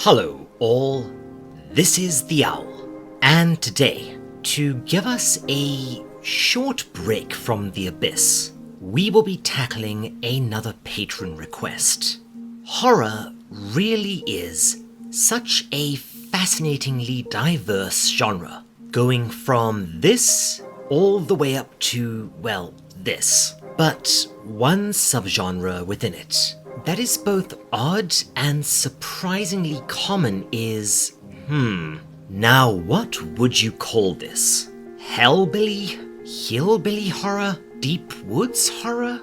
Hello all, this is the Owl, and today, to give us a short break from the abyss, we will be tackling another patron request. Horror really is such a fascinatingly diverse genre, going from this all the way up to, well, this. But one subgenre within it that is both odd and surprisingly common is, now what would you call this? Hellbilly? Hillbilly horror? Deep woods horror?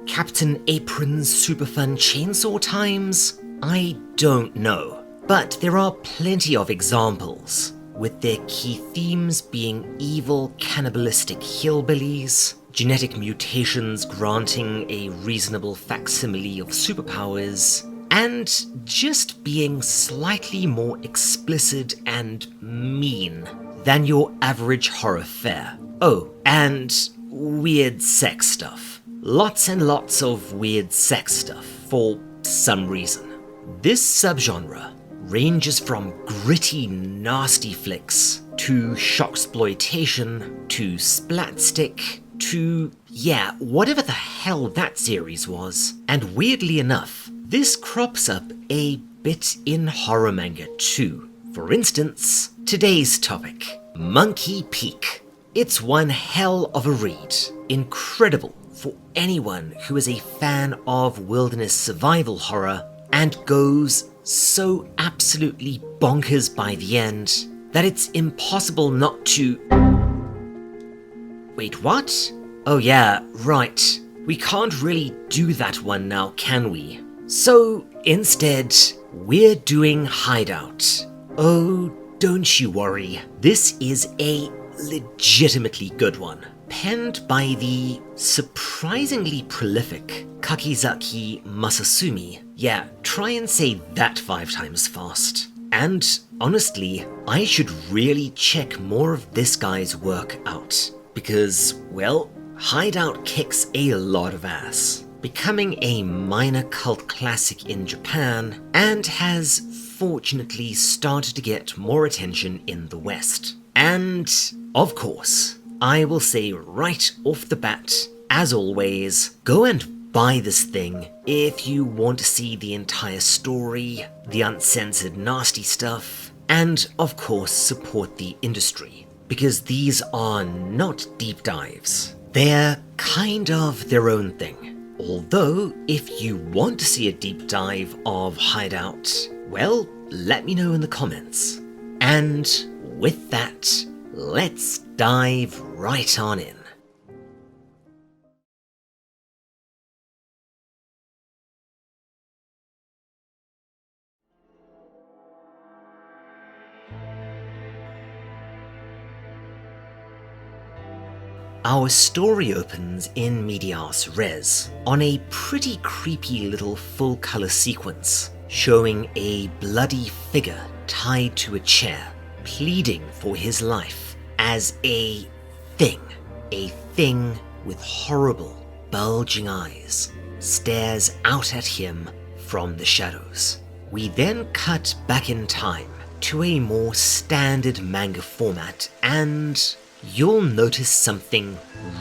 Captain Apron's superfun chainsaw times? I don't know. But there are plenty of examples, with their key themes being evil, cannibalistic hillbillies, genetic mutations granting a reasonable facsimile of superpowers, and just being slightly more explicit and mean than your average horror fare. Oh, and weird sex stuff. Lots and lots of weird sex stuff for some reason. This subgenre ranges from gritty, nasty flicks to shocksploitation to splatstick to, whatever the hell that series was. And weirdly enough, this crops up a bit in horror manga too. For instance, today's topic, Monkey Peak. It's one hell of a read. Incredible for anyone who is a fan of wilderness survival horror and goes so absolutely bonkers by the end that it's impossible not to... Wait, what? Oh yeah, right. We can't really do that one now, can we? So instead, we're doing Hideout. Oh, don't you worry. This is a legitimately good one. Penned by the surprisingly prolific Kakizaki Masasumi. Yeah, try and say that 5 times fast. And honestly, I should really check more of this guy's work out. Because, well, Hideout kicks a lot of ass, becoming a minor cult classic in Japan, and has fortunately started to get more attention in the West. And, of course, I will say right off the bat, as always, go and buy this thing if you want to see the entire story, the uncensored nasty stuff, and of course support the industry. Because these are not deep dives. They're kind of their own thing. Although, if you want to see a deep dive of Hideout, well, let me know in the comments. And with that, let's dive right on in. Our story opens in medias res, on a pretty creepy little full-color sequence, showing a bloody figure tied to a chair, pleading for his life as a thing with horrible, bulging eyes, stares out at him from the shadows. We then cut back in time to a more standard manga format, and you'll notice something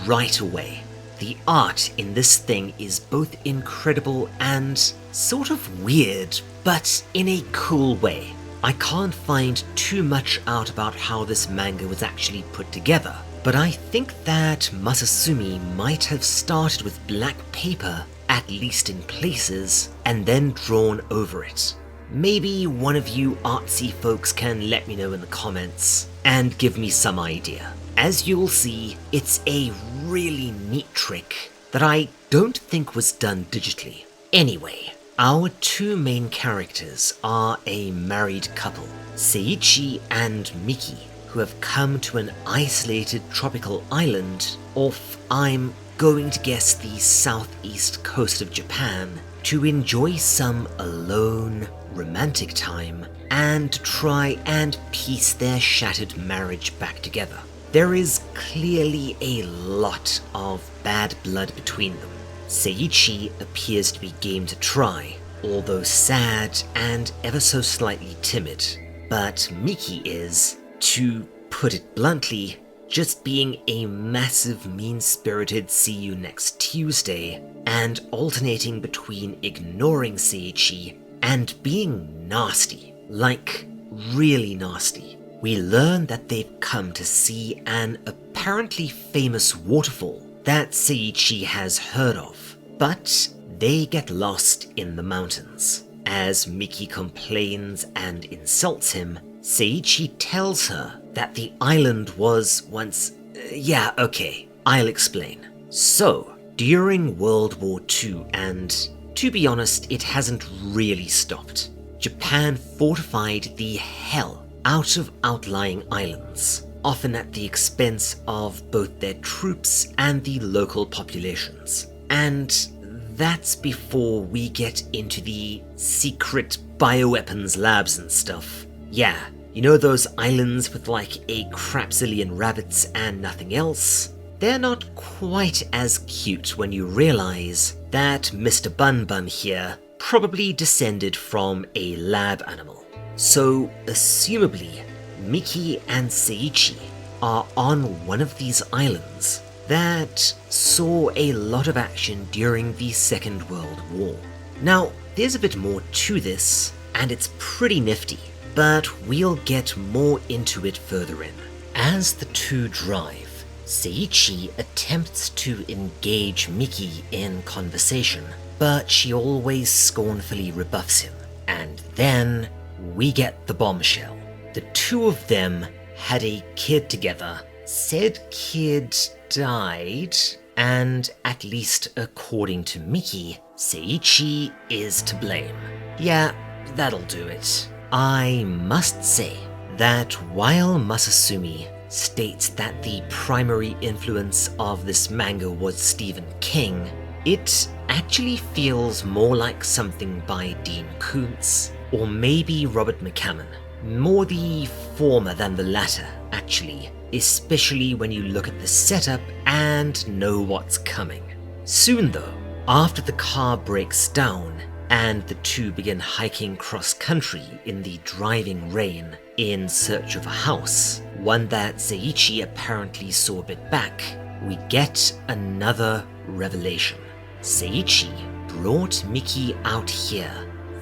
right away. The art in this thing is both incredible and sort of weird, but in a cool way. I can't find too much out about how this manga was actually put together, but I think that Masasumi might have started with black paper, at least in places, and then drawn over it. Maybe one of you artsy folks can let me know in the comments and give me some idea. As you'll see, it's a really neat trick that I don't think was done digitally. Anyway, our 2 main characters are a married couple, Seiichi and Miki, who have come to an isolated tropical island off, I'm going to guess, the southeast coast of Japan, to enjoy some alone, romantic time and try and piece their shattered marriage back together. There is clearly a lot of bad blood between them. Seiichi appears to be game to try, although sad and ever so slightly timid. But Miki is, to put it bluntly, just being a massive mean-spirited see you next Tuesday, and alternating between ignoring Seiichi and being nasty, like really nasty. We learn that they've come to see an apparently famous waterfall that Seiichi has heard of, but they get lost in the mountains. As Miki complains and insults him, Seiichi tells her that the island was once... yeah, okay, I'll explain. So, during World War II, and to be honest, it hasn't really stopped, Japan fortified the hell out of outlying islands, often at the expense of both their troops and the local populations. And that's before we get into the secret bioweapons labs and stuff. Yeah, you know those islands with like a crapzillion rabbits and nothing else? They're not quite as cute when you realize that Mr. Bun Bun here probably descended from a lab animal. So, assumably, Miki and Seiichi are on one of these islands that saw a lot of action during the Second World War. Now, there's a bit more to this, and it's pretty nifty, but we'll get more into it further in. As the two drive, Seiichi attempts to engage Miki in conversation, but she always scornfully rebuffs him. And then we get the bombshell. The two of them had a kid together. Said kid died, and at least according to Miki, Seiichi is to blame. Yeah, that'll do it. I must say that while Masasumi states that the primary influence of this manga was Stephen King, it actually feels more like something by Dean Koontz, or maybe Robert McCammon. More the former than the latter, actually, especially when you look at the setup and know what's coming. Soon though, after the car breaks down and the two begin hiking cross-country in the driving rain in search of a house, one that Seiichi apparently saw a bit back, we get another revelation. Seiichi brought Miki out here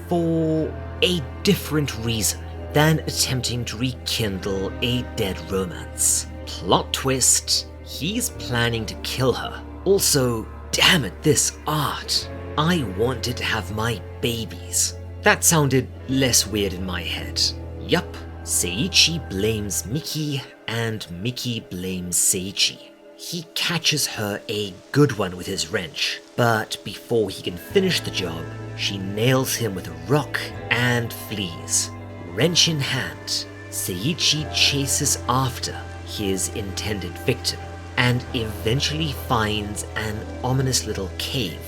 for a different reason than attempting to rekindle a dead romance. Plot twist, he's planning to kill her. Also, damn it, this art. I wanted to have my babies. That sounded less weird in my head. Yup, Seiichi blames Miki and Miki blames Seiichi. He catches her a good one with his wrench, but before he can finish the job, she nails him with a rock and flees. Wrench in hand, Seiichi chases after his intended victim and eventually finds an ominous little cave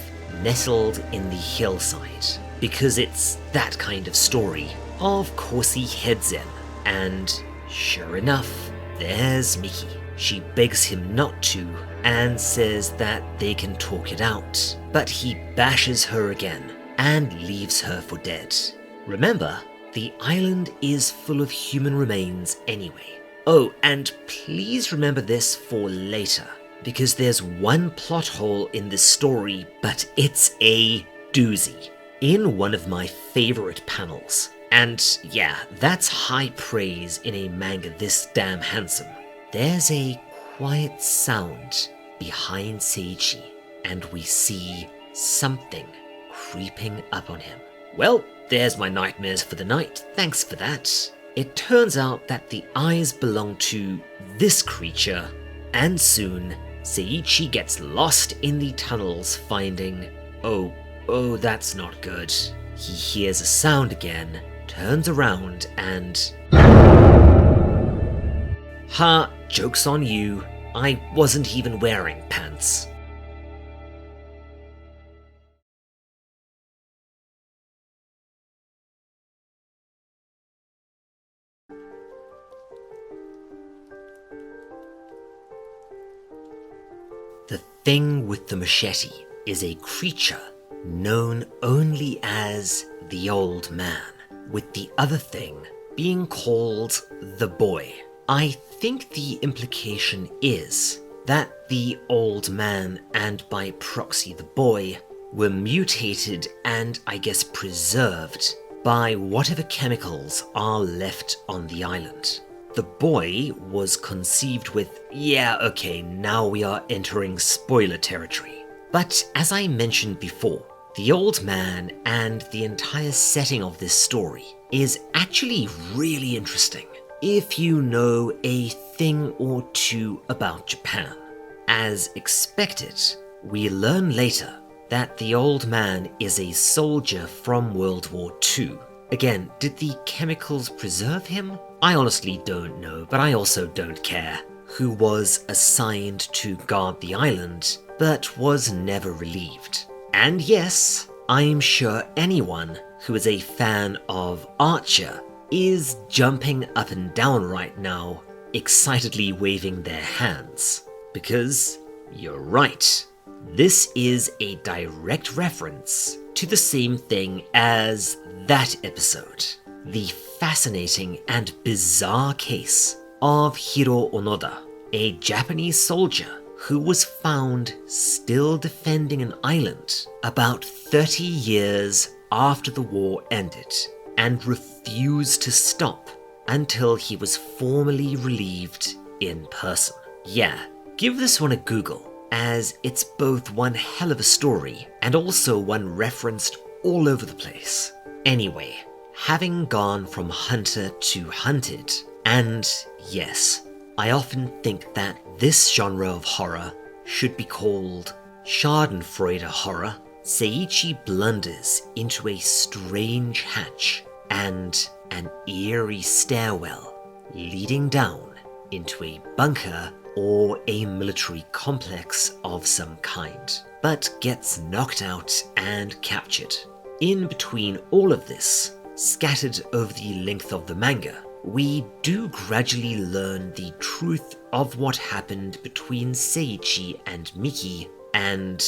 nestled in the hillside. Because it's that kind of story, of course he heads in, and sure enough, there's Miki. She begs him not to and says that they can talk it out, but he bashes her again and leaves her for dead. Remember, the island is full of human remains anyway. Oh, and please remember this for later, because there's one plot hole in this story, but it's a doozy. In one of my favorite panels, and yeah, that's high praise in a manga this damn handsome, there's a quiet sound behind Seiichi, and we see something creeping up on him. Well, there's my nightmares for the night, thanks for that. It turns out that the eyes belong to this creature, and soon, Seiichi gets lost in the tunnels finding, oh, that's not good. He hears a sound again, turns around and... Ha, joke's on you, I wasn't even wearing pants. The thing with the machete is a creature known only as the Old Man, with the other thing being called the Boy. I think the implication is that the Old Man, and by proxy the Boy, were mutated and I guess preserved by whatever chemicals are left on the island. The Boy was conceived with, yeah, okay, now we are entering spoiler territory. But as I mentioned before, the Old Man and the entire setting of this story is actually really interesting if you know a thing or two about Japan. As expected, we learn later that the Old Man is a soldier from World War II. Again, did the chemicals preserve him? I honestly don't know, but I also don't care. Who was assigned to guard the island, but was never relieved. And yes, I'm sure anyone who is a fan of Archer is jumping up and down right now, excitedly waving their hands. Because you're right, this is a direct reference to the same thing as that episode. The fascinating and bizarre case of Hiro Onoda, a Japanese soldier who was found still defending an island about 30 years after the war ended and refused to stop until he was formally relieved in person. Yeah, give this one a Google, as it's both one hell of a story and also one referenced all over the place. Anyway, having gone from hunter to hunted, and yes, I often think that this genre of horror should be called Schadenfreude horror, Seiichi blunders into a strange hatch and an eerie stairwell leading down into a bunker or a military complex of some kind, but gets knocked out and captured. In between all of this, scattered over the length of the manga, we do gradually learn the truth of what happened between Seiichi and Miki and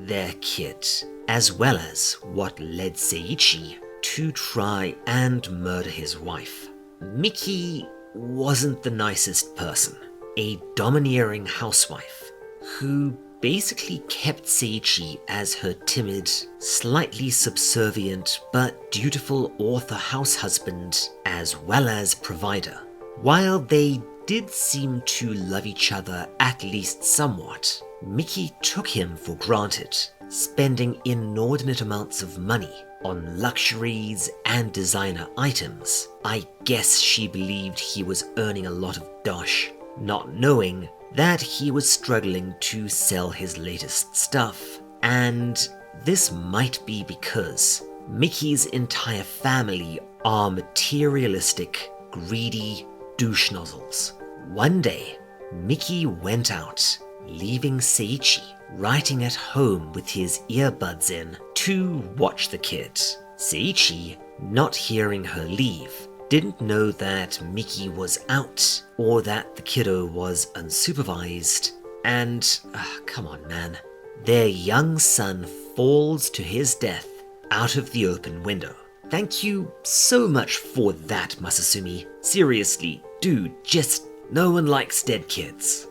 their kid, as well as what led Seiichi to try and murder his wife. Miki wasn't the nicest person, a domineering housewife who basically kept Seiichi as her timid, slightly subservient but dutiful author house husband as well as provider. While they did seem to love each other at least somewhat, Miki took him for granted, spending inordinate amounts of money on luxuries and designer items. I guess she believed he was earning a lot of dosh, not knowing that he was struggling to sell his latest stuff. And this might be because Miki's entire family are materialistic, greedy douche nozzles. One day, Miki went out, leaving Seiichi writing at home with his earbuds in to watch the kid. Seiichi, not hearing her leave, didn't know that Miki was out or that the kiddo was unsupervised, and come on man, their young son falls to his death out of the open window. Thank you so much for that, Masasumi. Seriously, dude, just no one likes dead kids.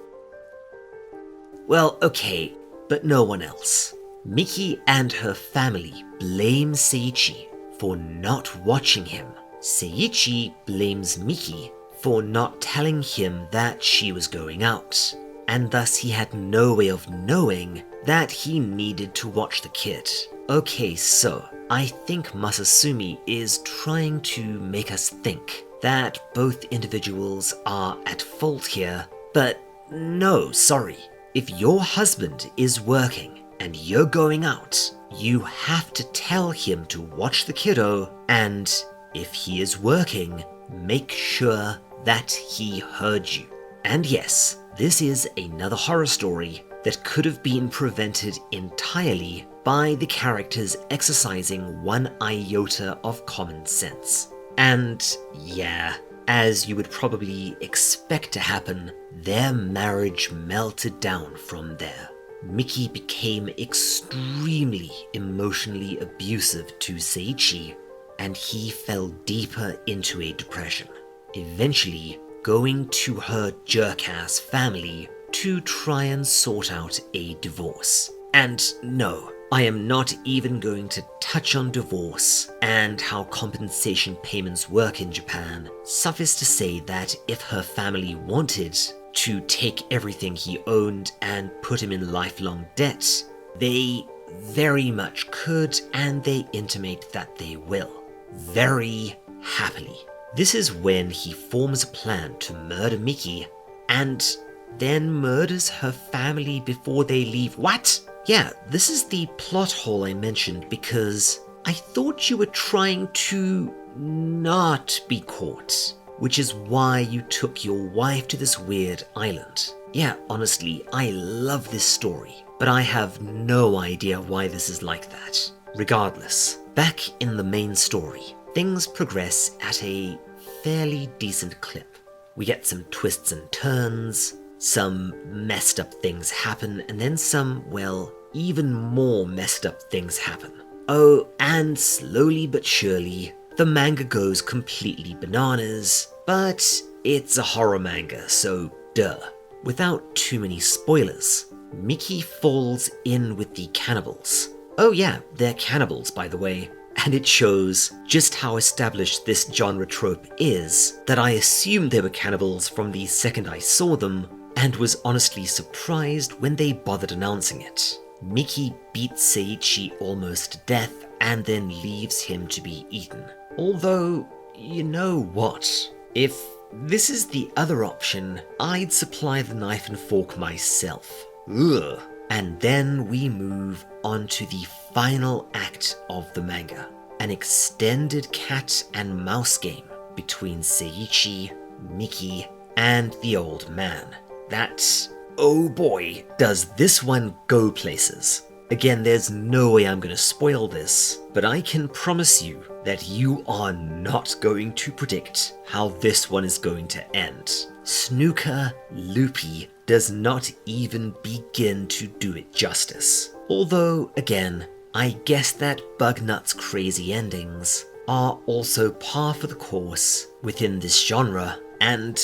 Well, okay, but no one else. Miki and her family blame Seiichi for not watching him. Seiichi blames Miki for not telling him that she was going out, and thus he had no way of knowing that he needed to watch the kid. Okay, so I think Masasumi is trying to make us think that both individuals are at fault here, but no, sorry. If your husband is working and you're going out, you have to tell him to watch the kiddo, and if he is working, make sure that he heard you. And yes, this is another horror story that could have been prevented entirely by the characters exercising one iota of common sense. And yeah, as you would probably expect to happen, their marriage melted down from there. Miki became extremely emotionally abusive to Seiichi, and he fell deeper into a depression, eventually going to her jerk-ass family to try and sort out a divorce. And no, I am not even going to touch on divorce and how compensation payments work in Japan. Suffice to say that if her family wanted to take everything he owned and put him in lifelong debt, they very much could, and they intimate that they will. Very happily. This is when he forms a plan to murder Miki and then murders her family before they leave. What? Yeah, this is the plot hole I mentioned because I thought you were trying to not be caught, which is why you took your wife to this weird island. Yeah, honestly, I love this story, but I have no idea why this is like that. Regardless, back in the main story, things progress at a fairly decent clip. We get some twists and turns, some messed up things happen, and then some, well, even more messed up things happen. Oh, and slowly but surely, the manga goes completely bananas, but it's a horror manga, so duh. Without too many spoilers, Miki falls in with the cannibals. Oh yeah, they're cannibals, by the way. And it shows just how established this genre trope is that I assumed they were cannibals from the second I saw them, and was honestly surprised when they bothered announcing it. Miki beats Seiichi almost to death and then leaves him to be eaten. Although, you know what? If this is the other option, I'd supply the knife and fork myself. Ugh. And then we move on to the final act of the manga, an extended cat and mouse game between Seiichi, Miki, and the old man. That, oh boy, does this one go places. Again, there's no way I'm going to spoil this, but I can promise you that you are not going to predict how this one is going to end. Snooker Loopy does not even begin to do it justice. Although, again, I guess that Bugnut's crazy endings are also par for the course within this genre, and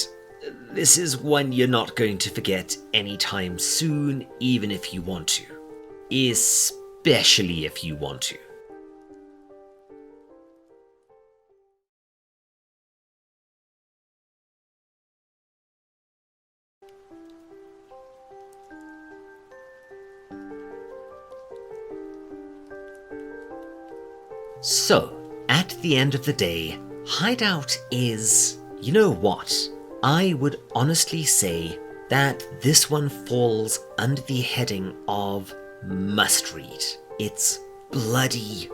this is one you're not going to forget anytime soon, even if you want to. Especially if you want to. So, at the end of the day, Hideout is, you know what? I would honestly say that this one falls under the heading of must read. It's bloody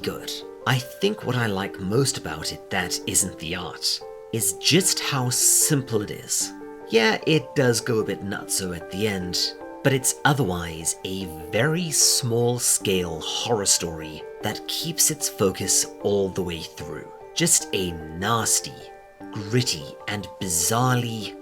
good. I think what I like most about it that isn't the art is just how simple it is. Yeah, it does go a bit nutso at the end, but it's otherwise a very small-scale horror story that keeps its focus all the way through. Just a nasty, gritty, and bizarrely...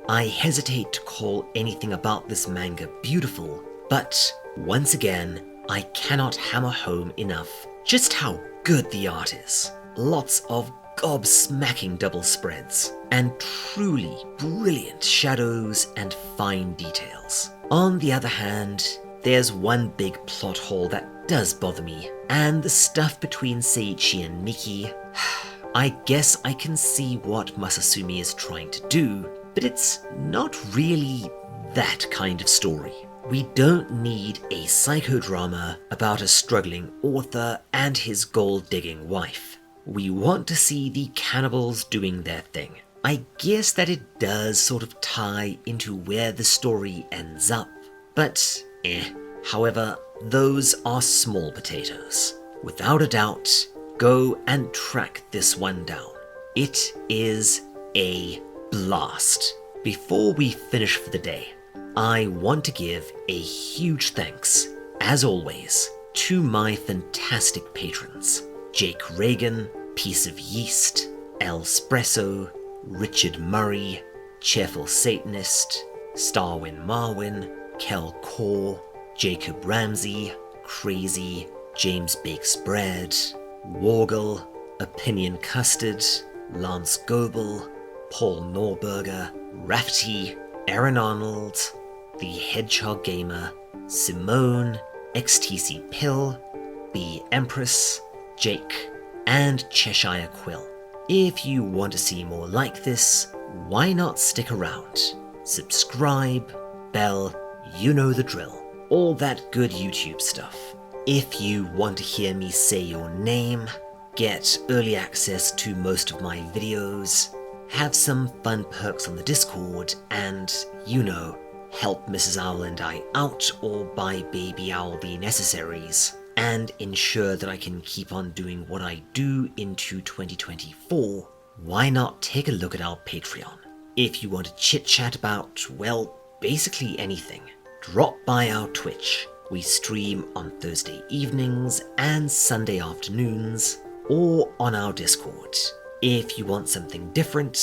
I hesitate to call anything about this manga beautiful, but once again, I cannot hammer home enough just how good the art is. Lots of gobsmacking double spreads, and truly brilliant shadows and fine details. On the other hand, there's one big plot hole that does bother me, and the stuff between Seiichi and Miki. I guess I can see what Masasumi is trying to do, but it's not really that kind of story. We don't need a psychodrama about a struggling author and his gold-digging wife. We want to see the cannibals doing their thing. I guess that it does sort of tie into where the story ends up, but However, those are small potatoes. Without a doubt, go and track this one down. It is a blast. Before we finish for the day, I want to give a huge thanks, as always, to my fantastic patrons. Jake Reagan, Piece of Yeast, Elspresso, Richard Murray, Cheerful Satanist, Starwin Marwin, Kel Core, Jacob Ramsey, Crazy, James Bakes Bread, Wargle, Opinion Custard, Lance Goebel, Paul Norberger, Rafty, Aaron Arnold, The Hedgehog Gamer, Simone, XTC Pill, B Empress, Jake, and Cheshire Quill. If you want to see more like this, why not stick around? Subscribe, bell, you know the drill. All that good YouTube stuff. If you want to hear me say your name, get early access to most of my videos, have some fun perks on the Discord, and, you know, help Mrs. Owl and I out or buy Baby Owl the necessaries, and ensure that I can keep on doing what I do into 2024, why not take a look at our Patreon? If you want to chit-chat about, well, basically anything, drop by our Twitch. We stream on Thursday evenings and Sunday afternoons, or on our Discord. If you want something different,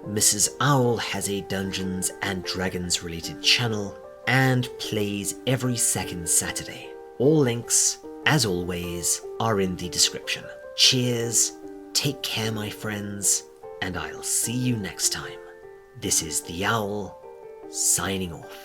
Mrs. Owl has a Dungeons and Dragons related channel and plays every second Saturday. All links, as always, are in the description. Cheers, take care my friends, and I'll see you next time. This is the Owl, signing off.